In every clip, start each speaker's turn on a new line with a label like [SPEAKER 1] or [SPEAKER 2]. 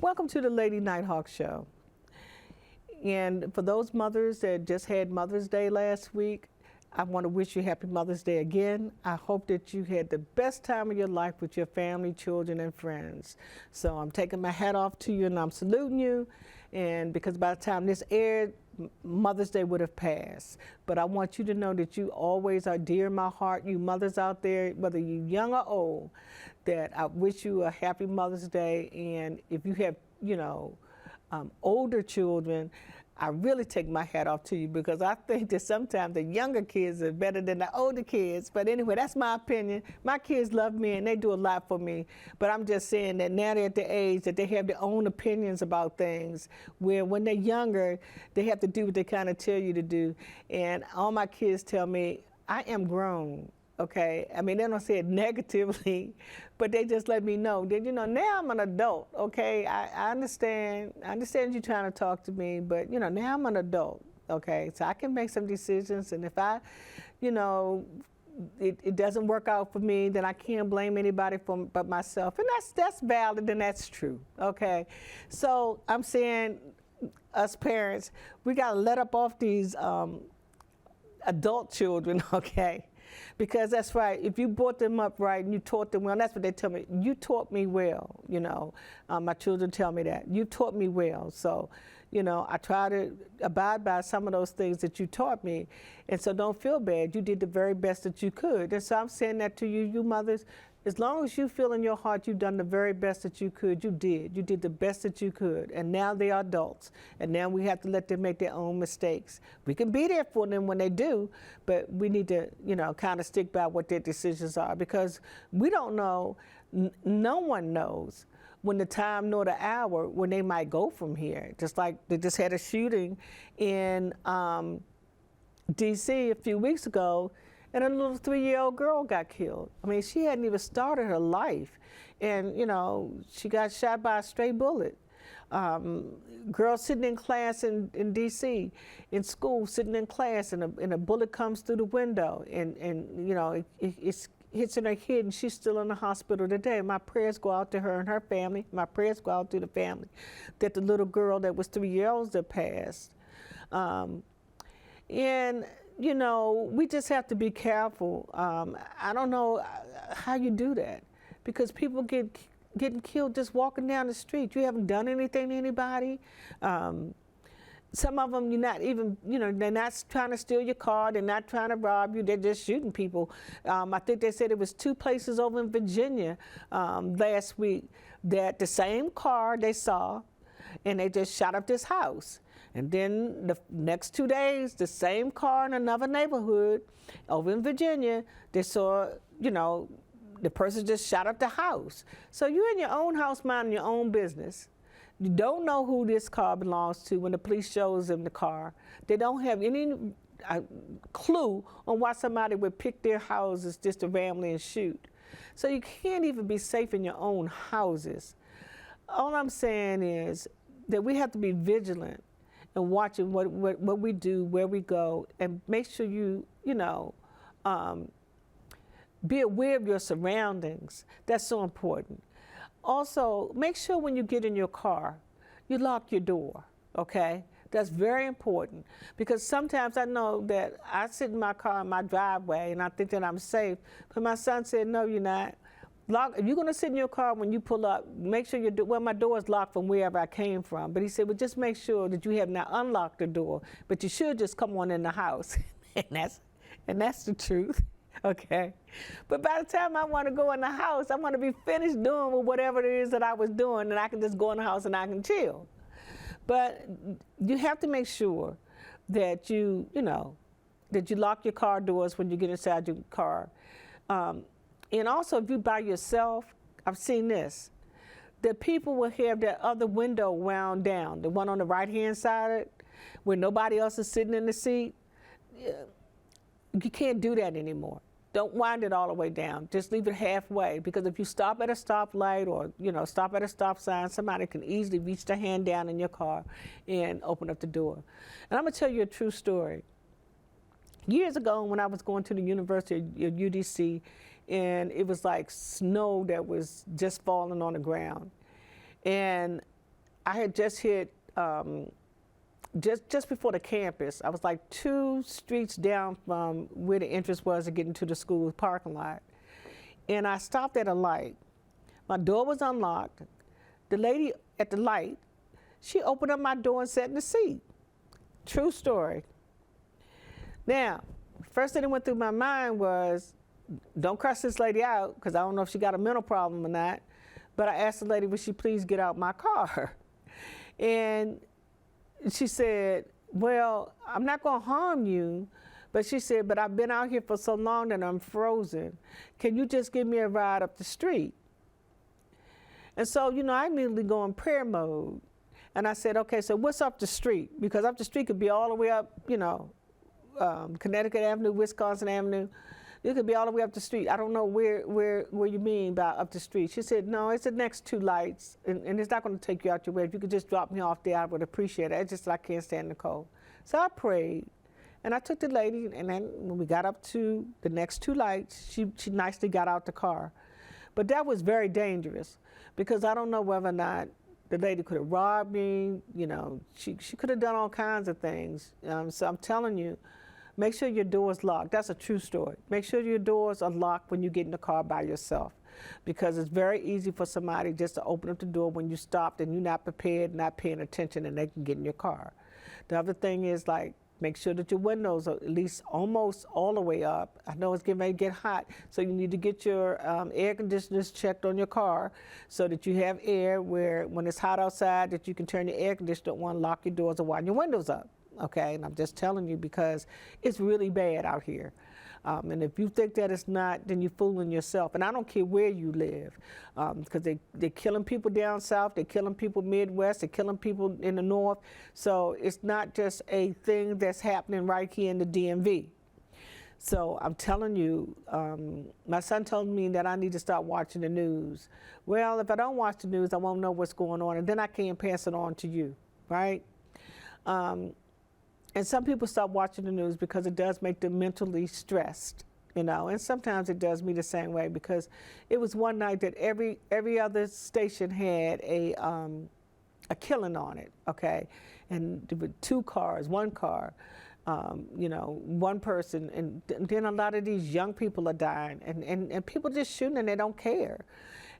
[SPEAKER 1] Welcome to the Lady Nighthawk Show. And for those mothers that just had Mother's Day last week, I want to wish you happy Mother's Day again. I hope that you had the best time of your life with your family, children, and friends. So I'm taking my hat off to you and I'm saluting you. And because by the time this aired, Mother's Day would have passed. But I want you to know that you always are dear in my heart. You mothers out there, whether you're young or old, that I wish you a happy Mother's Day. And if you have, older children, I really take my hat off to you because I think that sometimes the younger kids are better than the older kids. But anyway, that's my opinion. My kids love me and they do a lot for me. But I'm just saying that now they're at the age that they have their own opinions about things, where when they're younger, they have to do what they kind of tell you to do. And all my kids tell me, I am grown. Okay, I mean, they don't say it negatively, but they just let me know that, now I'm an adult, okay? I understand you trying to talk to me, but, now I'm an adult, okay? So I can make some decisions, and if it doesn't work out for me, then I can't blame anybody but myself, and that's valid and that's true, okay? So I'm saying, us parents, we gotta let up off these adult children, okay? Because that's right, if you brought them up right and you taught them well, that's what they tell me, you taught me well, my children tell me that, you taught me well. So, I try to abide by some of those things that you taught me, and so don't feel bad, you did the very best that you could. And so I'm saying that to you, you mothers, as long as you feel in your heart you've done the very best that you could, you did the best that you could, and now they are adults, and now we have to let them make their own mistakes. We can be there for them when they do, but we need to, kind of stick by what their decisions are, because we don't know, no one knows when the time nor the hour when they might go from here. Just like they just had a shooting in DC a few weeks ago, and a little 3-year-old girl got killed. I mean, she hadn't even started her life. And, she got shot by a stray bullet. Girl sitting in class in DC, in school, sitting in class, and a bullet comes through the window, and it hits in her head, and she's still in the hospital today. My prayers go out to her and her family. My prayers go out to the family that the little girl that was 3 years old that passed. We just have to be careful. I don't know how you do that, because people getting killed just walking down the street. You haven't done anything to anybody. Some of them, you're not even, they're not trying to steal your car. They're not trying to rob you. They're just shooting people. I think they said it was 2 places over in Virginia last week that the same car they saw, and they just shot up this house. And then the next 2 days, the same car in another neighborhood over in Virginia, they saw, the person just shot up the house. So you're in your own house minding your own business. You don't know who this car belongs to when the police shows them the car. They don't have any clue on why somebody would pick their houses just to randomly and shoot. So you can't even be safe in your own houses. All I'm saying is that we have to be vigilant and watching what we do, where we go, and make sure be aware of your surroundings. That's so important. Also, make sure when you get in your car, you lock your door, okay? That's very important, because sometimes I know that I sit in my car in my driveway and I think that I'm safe, but my son said, no, you're not. If you're gonna sit in your car when you pull up, make sure my door is locked from wherever I came from. But he said, well, just make sure that you have not unlocked the door, but you should just come on in the house. and that's the truth, okay? But by the time I wanna go in the house, I wanna be finished doing whatever it is that I was doing, and I can just go in the house and I can chill. But you have to make sure that that you lock your car doors when you get inside your car. And also, if you're by yourself, I've seen this, that people will have that other window wound down, the one on the right-hand side, where nobody else is sitting in the seat. You can't do that anymore. Don't wind it all the way down. Just leave it halfway, because if you stop at a stoplight or stop at a stop sign, somebody can easily reach their hand down in your car and open up the door. And I'm gonna tell you a true story. Years ago, when I was going to the University of UDC, and it was like snow that was just falling on the ground. And I had just hit just before the campus. I was like 2 streets down from where the entrance was to get into the school parking lot. And I stopped at a light. My door was unlocked. The lady at the light, she opened up my door and sat in the seat. True story. Now, first thing that went through my mind was, don't cuss this lady out, because I don't know if she got a mental problem or not. But I asked the lady, would she please get out my car? And she said, well, I'm not going to harm you. But she said, but I've been out here for so long that I'm frozen. Can you just give me a ride up the street? And so, you know, I immediately go in prayer mode. And I said, okay, so what's up the street? Because up the street could be all the way up, you know, Connecticut Avenue, Wisconsin Avenue. It could be all the way up the street. I don't know where you mean by up the street. She said, no, it's the next 2 lights, and it's not going to take you out your way. If you could just drop me off there, I would appreciate it. It's just that I can't stand the cold. So I prayed, and I took the lady, and then when we got up to the next 2 lights, she nicely got out the car. But that was very dangerous, because I don't know whether or not the lady could have robbed me. You know, she could have done all kinds of things. So I'm telling you, make sure your door is locked. That's a true story. Make sure your doors are locked when you get in the car by yourself, because it's very easy for somebody just to open up the door when you stopped and you're not prepared, not paying attention, and they can get in your car. The other thing is, like, make sure that your windows are at least almost all the way up. I know it's getting ready to get hot, so you need to get your air conditioners checked on your car so that you have air where when it's hot outside that you can turn your air conditioner on, lock your doors, and wind your windows up. Okay, and I'm just telling you because it's really bad out here. And if you think that it's not, then you're fooling yourself. And I don't care where you live, because they're killing people down south, they're killing people Midwest, they're killing people in the north. So it's not just a thing that's happening right here in the DMV. So I'm telling you, my son told me that I need to start watching the news. Well, if I don't watch the news, I won't know what's going on, and then I can't pass it on to you, right? And some people stop watching the news because it does make them mentally stressed, you know, and sometimes it does me the same way, because it was one night that every other station had a killing on it, okay? And there were 2 cars, 1 car, you know, 1 person, and then a lot of these young people are dying, and people just shooting and they don't care.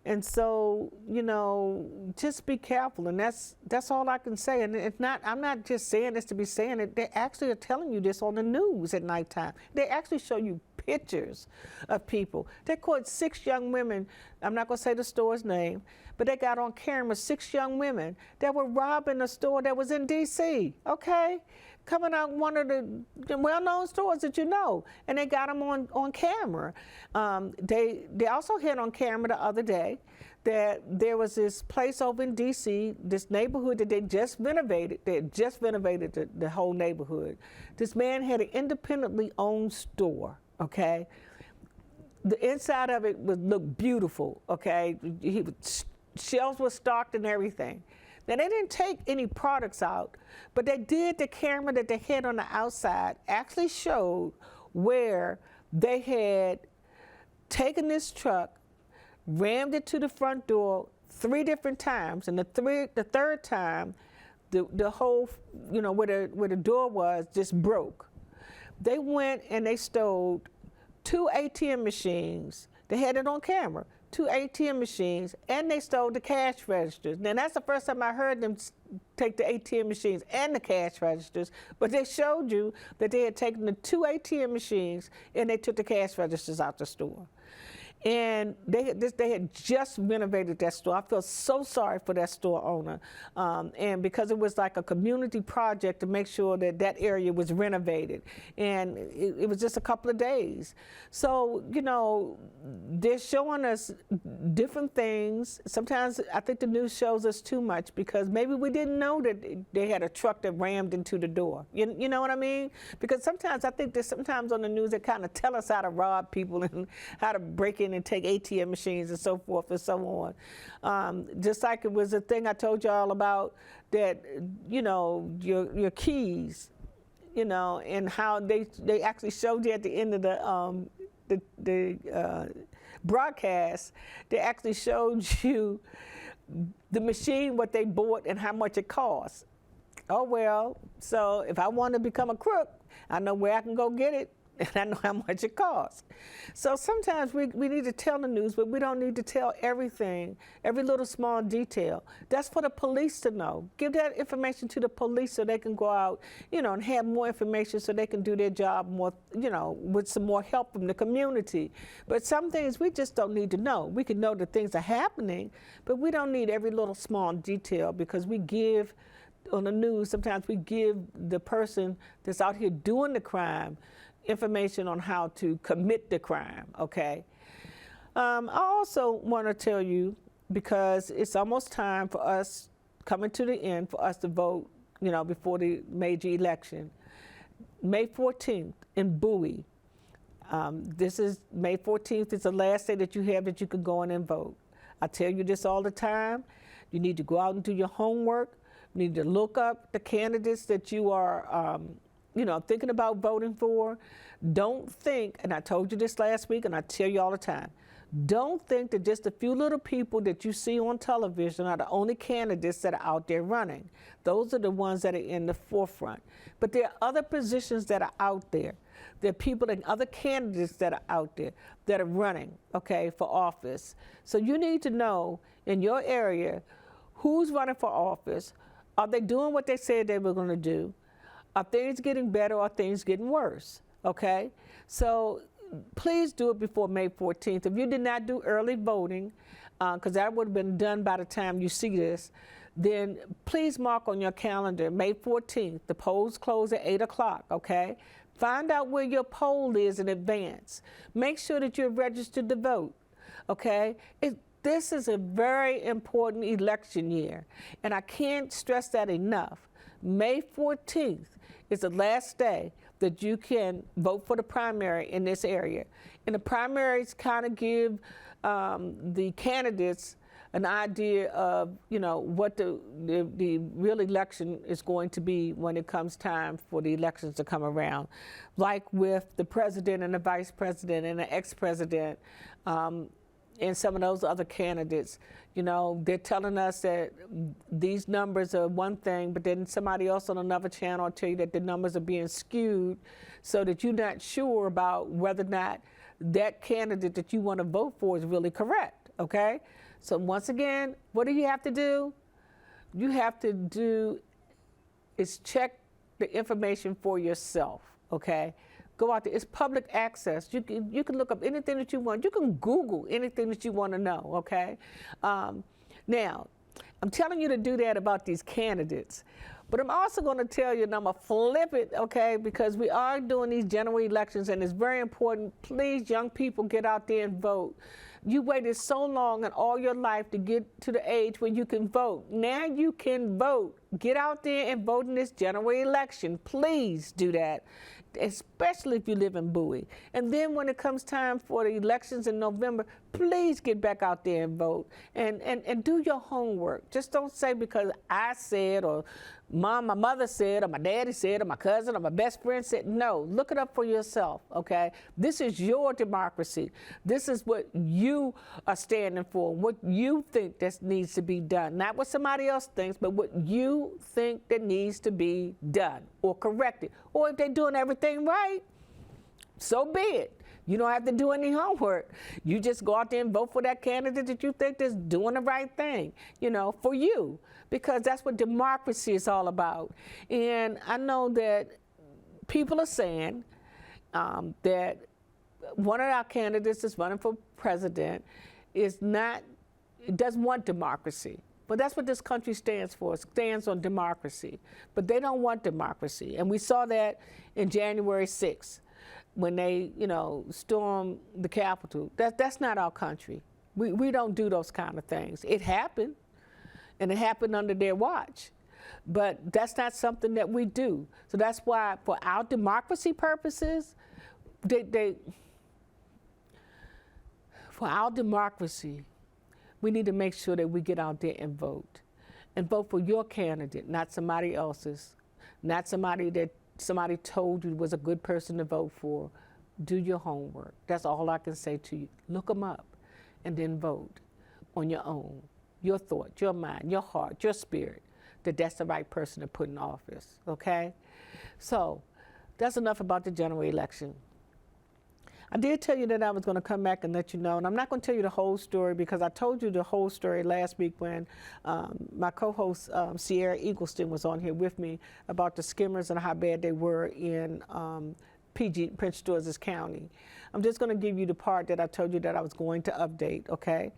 [SPEAKER 1] And so, you know, just be careful, and that's all I can say. And it's not, I'm not just saying this to be saying it. They actually are telling you this on the news at nighttime. They actually show you pictures of people. They caught 6 young women. I'm not going to say the store's name, but they got on camera 6 young women that were robbing a store that was in D.C., okay? Coming out one of the well-known stores that you know, and they got them on camera. They also had on camera the other day that there was this place over in D.C., this neighborhood that they just renovated. They had just renovated the whole neighborhood. This man had an independently owned store, okay? The inside of it would look beautiful, okay? Shelves were stocked and everything. Now, they didn't take any products out, but they did. The camera that they had on the outside actually showed where they had taken this truck, rammed it to the front door 3 different times, and the 3rd time, the whole, you know, where the door was just broke. They went and they stole 2 ATM machines. They had it on camera. 2 ATM machines, and they stole the cash registers. Now, that's the first time I heard them take the ATM machines and the cash registers, but they showed you that they had taken the 2 ATM machines and they took the cash registers out the store. And they had just renovated that store. I feel so sorry for that store owner. And because it was like a community project to make sure that that area was renovated. And it was just a couple of days. So, you know, they're showing us different things. Sometimes I think the news shows us too much because maybe we didn't know that they had a truck that rammed into the door. You know what I mean? Because sometimes I think that sometimes on the news they kind of tell us how to rob people and how to break in and take ATM machines and so forth and so on. Just like it was a thing I told y'all about that, you know, your keys, you know, and how they actually showed you at the end of the broadcast, they actually showed you the machine, what they bought and how much it costs. Oh, well, so if I want to become a crook, I know where I can go get it, and I know how much it costs. So sometimes we need to tell the news, but we don't need to tell everything, every little small detail. That's for the police to know. Give that information to the police so they can go out, and have more information so they can do their job more, with some more help from the community. But some things we just don't need to know. We can know that things are happening, but we don't need every little small detail, because we give on the news, sometimes we give the person that's out here doing the crime information on how to commit the crime, okay? I also want to tell you, because it's almost time for us, coming to the end, for us to vote, before the major election. May 14th in Bowie. This is May 14th is the last day that you have that you can go in and vote. I tell you this all the time. You need to go out and do your homework. You need to look up the candidates that you are thinking about voting for. Don't think, and I told you this last week and I tell you all the time, don't think that just a few little people that you see on television are the only candidates that are out there running. Those are the ones that are in the forefront. But there are other positions that are out there. There are people and other candidates that are out there that are running, okay, for office. So you need to know in your area who's running for office. Are they doing what they said they were going to do? Are things getting better or are things getting worse? Okay? So please do it before May 14th. If you did not do early voting, because that would have been done by the time you see this, then please mark on your calendar May 14th. The polls close at 8 o'clock, okay? Find out where your poll is in advance. Make sure that you're registered to vote, okay? This is a very important election year, and I can't stress that enough. May 14th is the last day that you can vote for the primary in this area. And the primaries kind of give the candidates an idea of, what the real election is going to be when it comes time for the elections to come around. Like with the president and the vice president and the ex-president, and some of those other candidates, they're telling us that these numbers are one thing, but then somebody else on another channel will tell you that the numbers are being skewed so that you're not sure about whether or not that candidate that you want to vote for is really correct, okay? So once again, what do you have to do? You have to do is check the information for yourself, okay? Go out there. It's public access. You can look up anything that you want. You can Google anything that you want to know, okay? Now, I'm telling you to do that about these candidates. But I'm also going to tell you, and I'm going to flip it, okay, because we are doing these general elections, and it's very important. Please, young people, get out there and vote. You waited so long in all your life to get to the age where you can vote. Now you can vote. Get out there and vote in this general election. Please do that, especially if you live in Bowie. And then when it comes time for the elections in November, please get back out there and vote and do your homework. Just don't say because I said, or my mother said, or my daddy said, or my cousin, or my best friend said. No, look it up for yourself, okay? This is your democracy. This is what you are standing for, what you think that needs to be done. Not what somebody else thinks, but what you think that needs to be done or corrected. Or if they're doing everything right, so be it. You don't have to do any homework. You just go out there and vote for that candidate that you think is doing the right thing, for you, because that's what democracy is all about. And I know that people are saying that one of our candidates that's running for president doesn't want democracy. But that's what this country stands for. It stands on democracy. But they don't want democracy. And we saw that in January 6th. When they, stormed the Capitol. That's not our country. We don't do those kind of things. It happened, and it happened under their watch. But that's not something that we do. So that's why, for our democracy purposes, for our democracy, we need to make sure that we get out there and vote. And vote for your candidate, not somebody else's, not somebody that somebody told you was a good person to vote for. Do your homework. That's all I can say to you. Look them up and then vote on your own. your thought, your mind, your heart, your spirit, that that's the right person to put in office, okay? So that's enough about the general election. I did tell you that I was going to come back and let you know, and I'm not going to tell you the whole story because I told you the whole story last week when my co-host Sierra Eagleston was on here with me about the skimmers and how bad they were in Prince George's County. I'm just going to give you the part that I told you that I was going to update, okay?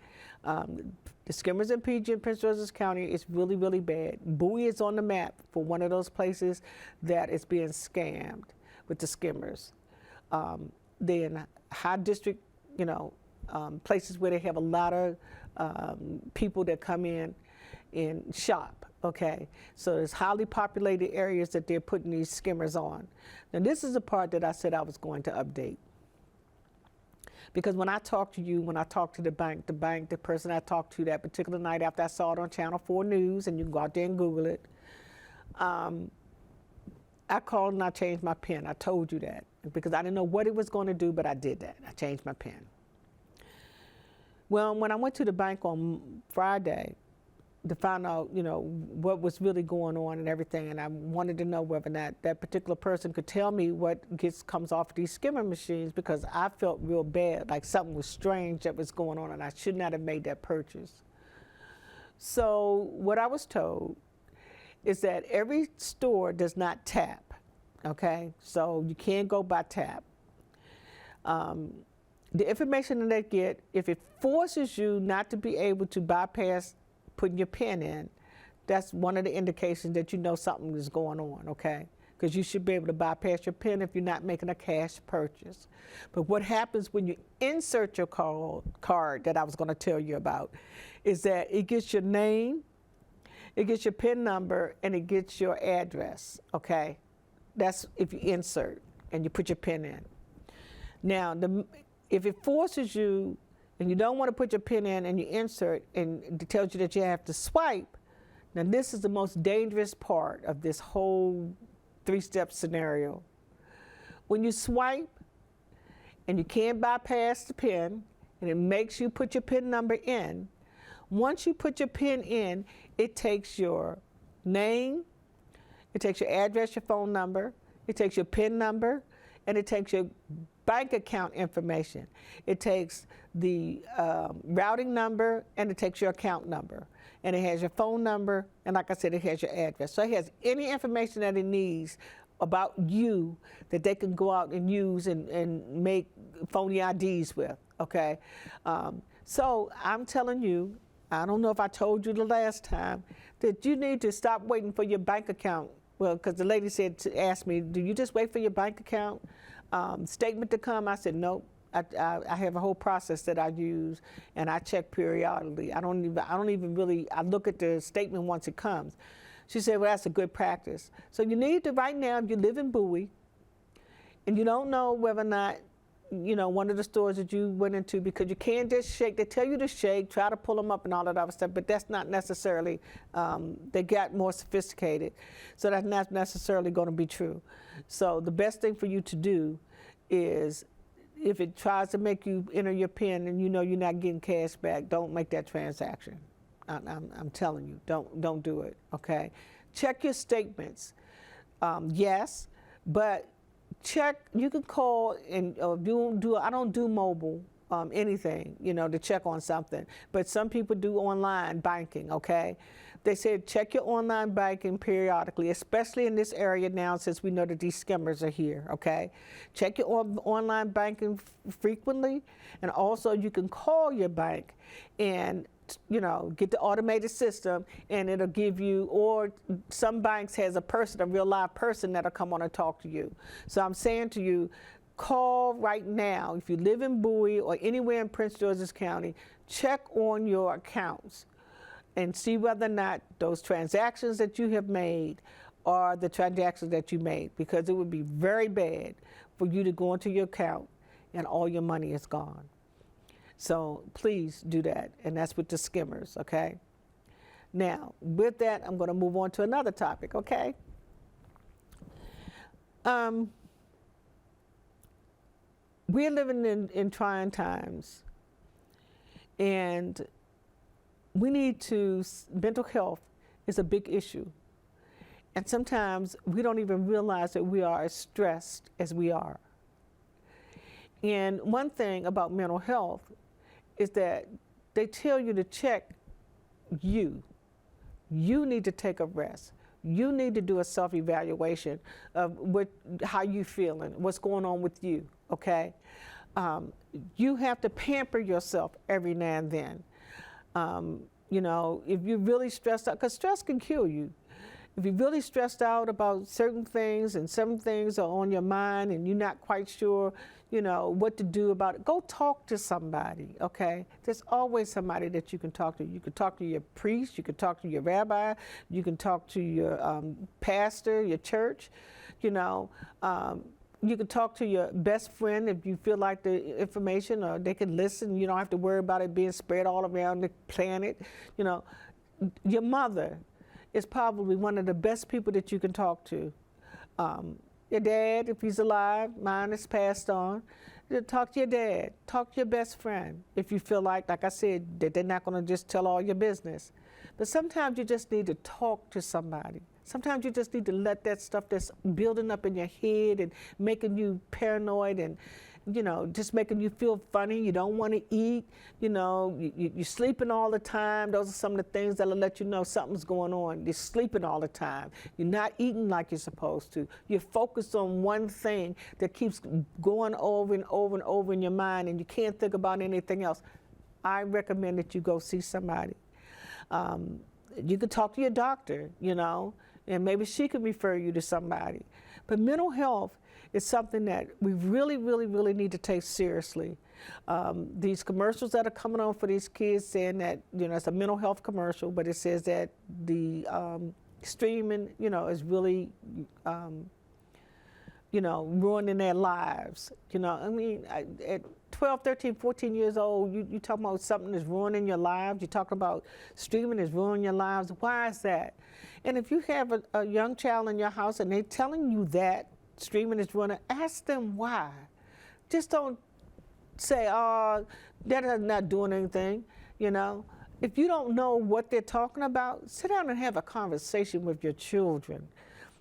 [SPEAKER 1] The skimmers in Prince George's County is really, really bad. Bowie is on the map for one of those places that is being scammed with the skimmers. Then high district, places where they have a lot of people that come in and shop, okay? So there's highly populated areas that they're putting these skimmers on. Now this is the part that I said I was going to update. Because when I talked to you, when I talked to the person I talked to that particular night after I saw it on Channel 4 News, and you can go out there and Google it, I called and I changed my PIN. I told you that because I didn't know what it was going to do, but I did that. I changed my PIN. Well, when I went to the bank on Friday to find out, what was really going on and everything, and I wanted to know whether or not that particular person could tell me what comes off these skimmer machines, because I felt real bad, like something was strange that was going on, and I should not have made that purchase. So what I was told is that every store does not tap, okay? So you can't go by tap. The information that they get, if it forces you not to be able to bypass putting your PIN in, that's one of the indications that you know something is going on, okay? Because you should be able to bypass your PIN if you're not making a cash purchase. But what happens when you insert your card that I was gonna tell you about is that it gets your name, it gets your PIN number, and it gets your address, okay? That's if you insert and you put your PIN in. Now, if it forces you and you don't want to put your PIN in and you insert and it tells you that you have to swipe, now this is the most dangerous part of this whole three-step scenario. When you swipe and you can't bypass the PIN and it makes you put your PIN number in, once you put your PIN in, it takes your name, it takes your address, your phone number, it takes your PIN number, and it takes your bank account information. It takes the routing number, and it takes your account number. And it has your phone number, and like I said, it has your address. So it has any information that it needs about you that they can go out and use and make phony IDs with, okay? So I'm telling you, I don't know if I told you the last time, that you need to stop waiting for your bank account. Well, because the lady said to ask me, do you just wait for your bank account statement to come? I said, nope. I have a whole process that I use, and I check periodically. I don't even really, I look at the statement once it comes. She said, well, that's a good practice. So you need to, right now, if you live in Bowie, and you don't know whether or not, one of the stores that you went into, because you can't just shake. They tell you to shake, try to pull them up and all that other stuff, but that's not necessarily, they got more sophisticated. So that's not necessarily going to be true. So the best thing for you to do is, if it tries to make you enter your PIN and you're not getting cash back, don't make that transaction. I'm telling you, don't do it, okay? Check your statements, yes, but check, you can call and I don't do mobile anything, to check on something, but some people do online banking, okay? They said check your online banking periodically, especially in this area now since we know that these skimmers are here, okay? Check your online banking frequently, and also you can call your bank and get the automated system, and it'll give you, or some banks has a real live person that'll come on and talk to you. So I'm saying to you, call right now. If you live in Bowie or anywhere in Prince George's County, check on your accounts and see whether or not those transactions that you have made are the transactions that you made, because it would be very bad for you to go into your account and all your money is gone. So please do that, and that's with the skimmers, okay? Now, with that, I'm going to move on to another topic, okay? We're living in trying times, and mental health is a big issue. And sometimes we don't even realize that we are as stressed as we are. And one thing about mental health is that they tell you to check you. You need to take a rest. You need to do a self-evaluation of how you feeling, what's going on with you, okay? You have to pamper yourself every now and then. You know, if you're really stressed out, because stress can kill you. If you're really stressed out about certain things and some things are on your mind and you're not quite sure, you know, what to do about it, go talk to somebody, okay? There's always somebody that you can talk to. You can talk to your priest, you can talk to your rabbi, you can talk to your pastor, your church, you know. You can talk to your best friend if you feel like the information, or they can listen. You don't have to worry about it being spread all around the planet, you know. Your mother is probably one of the best people that you can talk to. Your dad, if he's alive, mine is passed on. Talk to your dad, talk to your best friend. If you feel like I said, that they're not gonna just tell all your business. But sometimes you just need to talk to somebody. Sometimes you just need to let that stuff that's building up in your head and making you paranoid and, you know, just making you feel funny. You don't want to eat, you know, you're sleeping all the time. Those are some of the things that'll let you know something's going on. You're sleeping all the time. You're not eating like you're supposed to. You're focused on one thing that keeps going over and over and over in your mind, and you can't think about anything else. I recommend that you go see somebody. You could talk to your doctor, you know, and maybe she could refer you to somebody. But mental health is something that we really, really, really need to take seriously. These commercials that are coming on for these kids saying that, you know, it's a mental health commercial, but it says that the streaming, you know, is really, you know, ruining their lives. You know, I mean, at 12, 13, 14 years old, you talking about something that's ruining your lives. You talk about streaming is ruining your lives. Why is that? And if you have a young child in your house and they're telling you that streaming is ruining, ask them why. Just don't say, oh, that is not doing anything, you know. If you don't know what they're talking about, sit down and have a conversation with your children.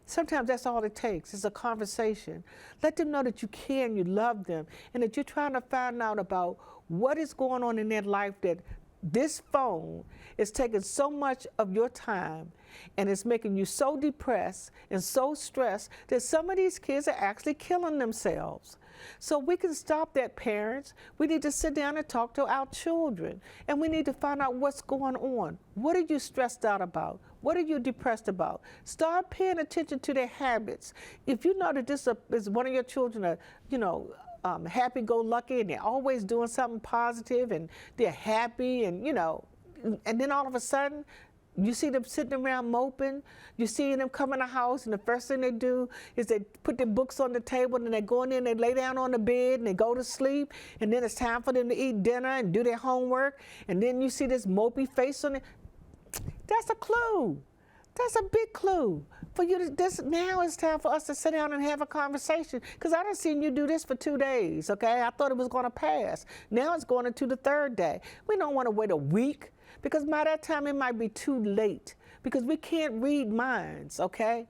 [SPEAKER 1] Sometimes that's all it takes, is a conversation. Let them know that you care and you love them, and that you're trying to find out about what is going on in their life, that this phone is taking so much of your time and it's making you so depressed and so stressed that some of these kids are actually killing themselves. So we can stop that, parents. We need to sit down and talk to our children, and we need to find out what's going on. What are you stressed out about? What are you depressed about? Start paying attention to their habits. If you know that this is one of your children, you know, happy-go-lucky, and they're always doing something positive, and they're happy, and, you know, and then all of a sudden, you see them sitting around moping. You see them come in the house, and the first thing they do is they put their books on the table, and they go in there and they lay down on the bed and they go to sleep. And then it's time for them to eat dinner and do their homework. And then you see this mopey face on it. That's a clue. That's a big clue for you to. Now it's time for us to sit down and have a conversation. Because I done seen you do this for 2 days. Okay, I thought it was going to pass. Now it's going into the 3rd day. We don't want to wait a week, because by that time it might be too late, because we can't read minds, okay?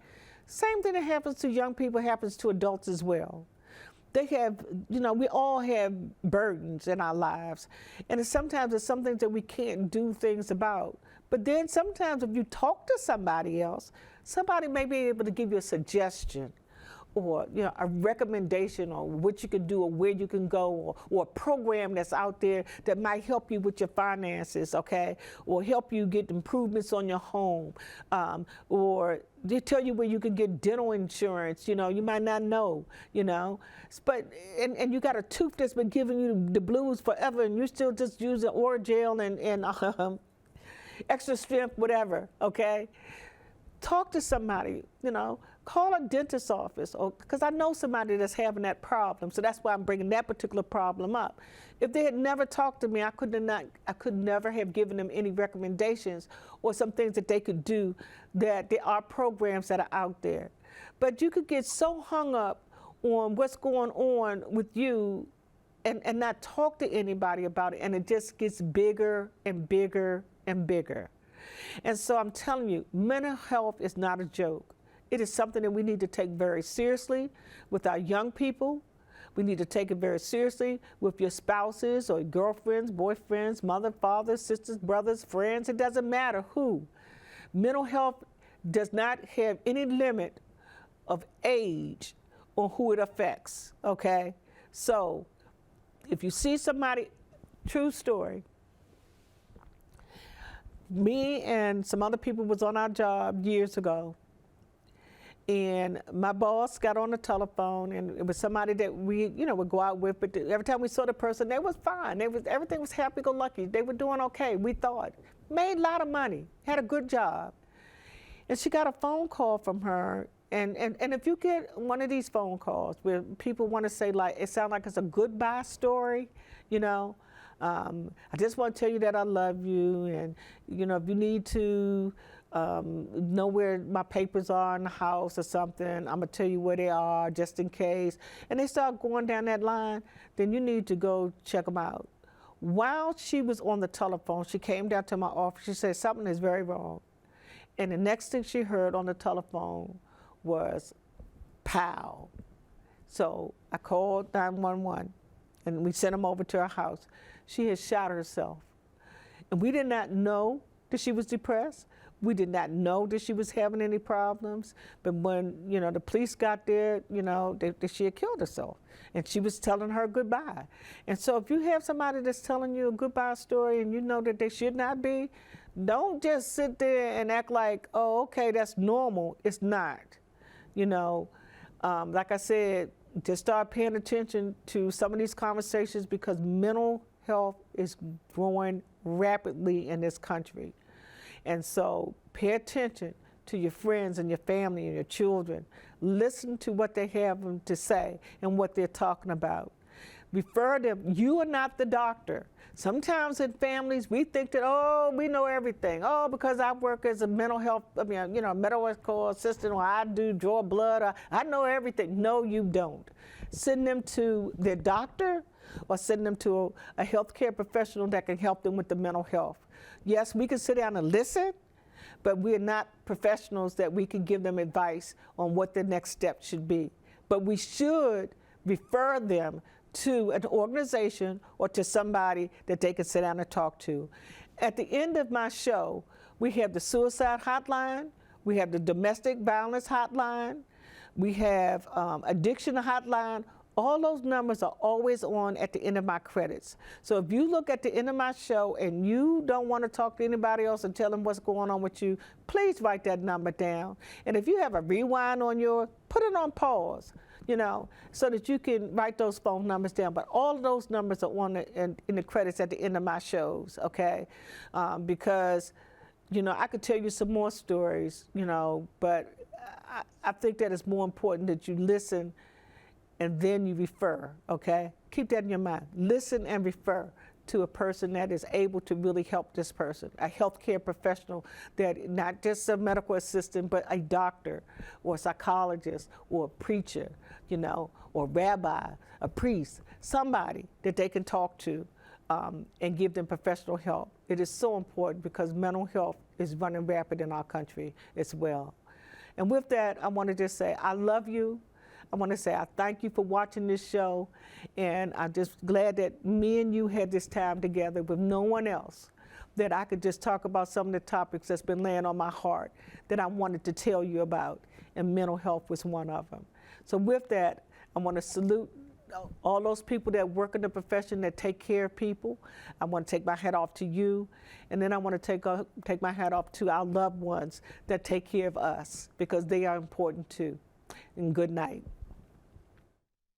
[SPEAKER 1] Same thing that happens to young people happens to adults as well. They have, you know, we all have burdens in our lives, and sometimes it's some things that we can't do things about. But then sometimes if you talk to somebody else, somebody may be able to give you a suggestion, or, you know, a recommendation on what you can do or where you can go, or a program that's out there that might help you with your finances, okay, or help you get improvements on your home, or they tell you where you can get dental insurance. You know, you might not know, you know, but and you got a tooth that's been giving you the blues forever, and you still just using Orajel and extra strength, whatever, okay? Talk to somebody, you know, call a dentist's office, or because I know somebody that's having that problem, so that's why I'm bringing that particular problem up. If they had never talked to me, I could never have given them any recommendations or some things that they could do, that there are programs that are out there. But you could get so hung up on what's going on with you and not talk to anybody about it, and it just gets bigger and bigger and bigger. And so I'm telling you, mental health is not a joke. It is something that we need to take very seriously with our young people. We need to take it very seriously with your spouses or girlfriends, boyfriends, mother, father, sisters, brothers, friends. It doesn't matter who. Mental health does not have any limit of age on who it affects, okay? So if you see somebody, true story, me and some other people was on our job years ago, and my boss got on the telephone, and it was somebody that we, would go out with, but every time we saw the person, they was fine. Everything was happy-go-lucky. They were doing okay, we thought. Made a lot of money, had a good job. And she got a phone call from her, and if you get one of these phone calls where people want to say, like, it sounds like it's a goodbye story, I just want to tell you that I love you, and, if you need to know where my papers are in the house or something, I'm going to tell you where they are just in case. And they start going down that line, then you need to go check them out. While she was on the telephone, she came down to my office. She said, something is very wrong. And the next thing she heard on the telephone was, pow. So I called 911, and we sent them over to her house. She had shot herself. And we did not know that she was depressed. We did not know that she was having any problems. But when, the police got there, she had killed herself. And she was telling her goodbye. And so if you have somebody that's telling you a goodbye story and you know that they should not be, don't just sit there and act like, oh, okay, that's normal. It's not. Like I said, just start paying attention to some of these conversations, because mental health is growing rapidly in this country. And so pay attention to your friends and your family and your children. Listen to what they have to say and what they're talking about. Refer them. You are not the doctor. Sometimes in families, we think that, oh, we know everything. Oh, because I work as a mental health, medical assistant, or I draw blood, or I know everything. No, you don't. Send them to their doctor, or send them to a healthcare professional that can help them with the mental health. Yes, we can sit down and listen, but we're not professionals that we can give them advice on what the next step should be. But we should refer them to an organization or to somebody that they can sit down and talk to. At the end of my show, we have the suicide hotline, we have the domestic violence hotline, we have addiction hotline. All those numbers are always on at the end of my credits. So if you look at the end of my show and you don't want to talk to anybody else and tell them what's going on with you, please write that number down. And if you have a rewind on yours, put it on pause, so that you can write those phone numbers down. But all of those numbers are on in the credits at the end of my shows, okay? Because, I could tell you some more stories, but I think that it's more important that you listen and then you refer, okay? Keep that in your mind. Listen and refer to a person that is able to really help this person, a healthcare professional, that not just a medical assistant, but a doctor or a psychologist or a preacher, or rabbi, a priest, somebody that they can talk to and give them professional help. It is so important, because mental health is running rapid in our country as well. And with that, I want to just say, I love you. I want to say I thank you for watching this show, and I'm just glad that me and you had this time together with no one else, that I could just talk about some of the topics that's been laying on my heart that I wanted to tell you about, and mental health was one of them. So with that, I want to salute all those people that work in the profession that take care of people. I want to take my hat off to you, and then I want to take my hat off to our loved ones that take care of us, because they are important too. And good night.